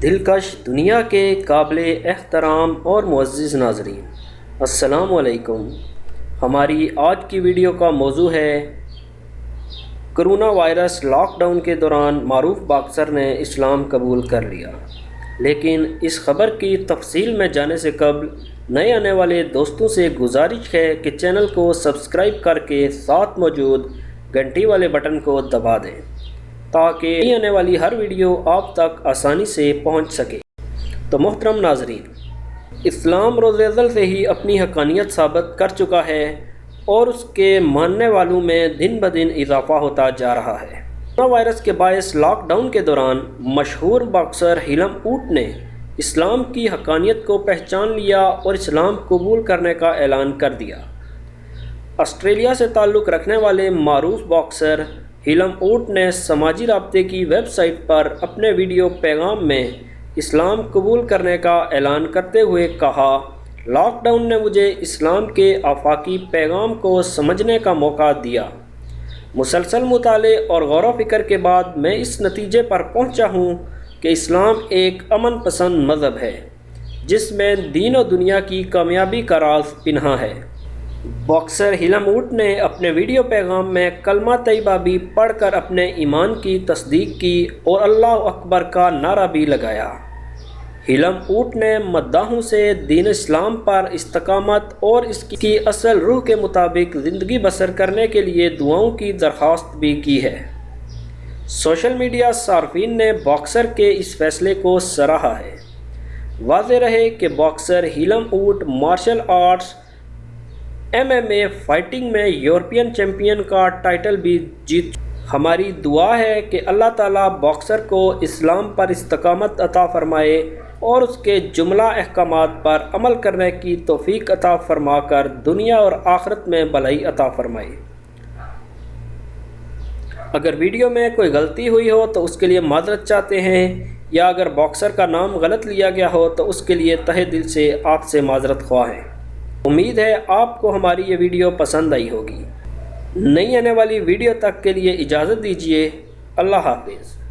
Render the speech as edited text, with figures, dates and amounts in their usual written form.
دلکش دنیا کے قابل احترام اور معزز ناظرین، السلام علیکم۔ ہماری آج کی ویڈیو کا موضوع ہے کرونا وائرس لاک ڈاؤن کے دوران معروف باکسر نے اسلام قبول کر لیا۔ لیکن اس خبر کی تفصیل میں جانے سے قبل نئے آنے والے دوستوں سے گزارش ہے کہ چینل کو سبسکرائب کر کے ساتھ موجود گھنٹی والے بٹن کو دبا دیں تاکہ نئی آنے والی ہر ویڈیو آپ تک آسانی سے پہنچ سکے۔ تو محترم ناظرین، اسلام روز ازل سے ہی اپنی حقانیت ثابت کر چکا ہے اور اس کے ماننے والوں میں دن بدن اضافہ ہوتا جا رہا ہے۔ کورونا وائرس کے باعث لاک ڈاؤن کے دوران مشہور باکسر ہیلم اوٹ نے اسلام کی حقانیت کو پہچان لیا اور اسلام قبول کرنے کا اعلان کر دیا۔ آسٹریلیا سے تعلق رکھنے والے معروف باکسر ہیلم اوٹ نے سماجی رابطے کی ویب سائٹ پر اپنے ویڈیو پیغام میں اسلام قبول کرنے کا اعلان کرتے ہوئے کہا، لاک ڈاؤن نے مجھے اسلام کے آفاقی پیغام کو سمجھنے کا موقع دیا۔ مسلسل مطالعے اور غور و فکر کے بعد میں اس نتیجے پر پہنچا ہوں کہ اسلام ایک امن پسند مذہب ہے جس میں دین و دنیا کی کامیابی کا راز پنہاں ہے۔ باکسر ہیلم اوٹ نے اپنے ویڈیو پیغام میں کلمہ طیبہ بھی پڑھ کر اپنے ایمان کی تصدیق کی اور اللہ اکبر کا نعرہ بھی لگایا۔ ہیلم اوٹ نے مداحوں سے دین اسلام پر استقامت اور اس کی اصل روح کے مطابق زندگی بسر کرنے کے لیے دعاؤں کی درخواست بھی کی ہے۔ سوشل میڈیا صارفین نے باکسر کے اس فیصلے کو سراہا ہے۔ واضح رہے کہ باکسر ہیلم اوٹ مارشل آرٹس MMA فائٹنگ میں یورپین چیمپئن کا ٹائٹل بھی جیت چکا۔ ہماری دعا ہے کہ اللہ تعالیٰ باکسر کو اسلام پر استقامت عطا فرمائے اور اس کے جملہ احکامات پر عمل کرنے کی توفیق عطا فرما کر دنیا اور آخرت میں بھلائی عطا فرمائے۔ اگر ویڈیو میں کوئی غلطی ہوئی ہو تو اس کے لیے معذرت چاہتے ہیں، یا اگر باکسر کا نام غلط لیا گیا ہو تو اس کے لیے تہہ دل سے آپ سے معذرت خواہ ہیں۔ امید ہے آپ کو ہماری یہ ویڈیو پسند آئی ہوگی۔ نئی آنے والی ویڈیو تک کے لیے اجازت دیجیے۔ اللہ حافظ۔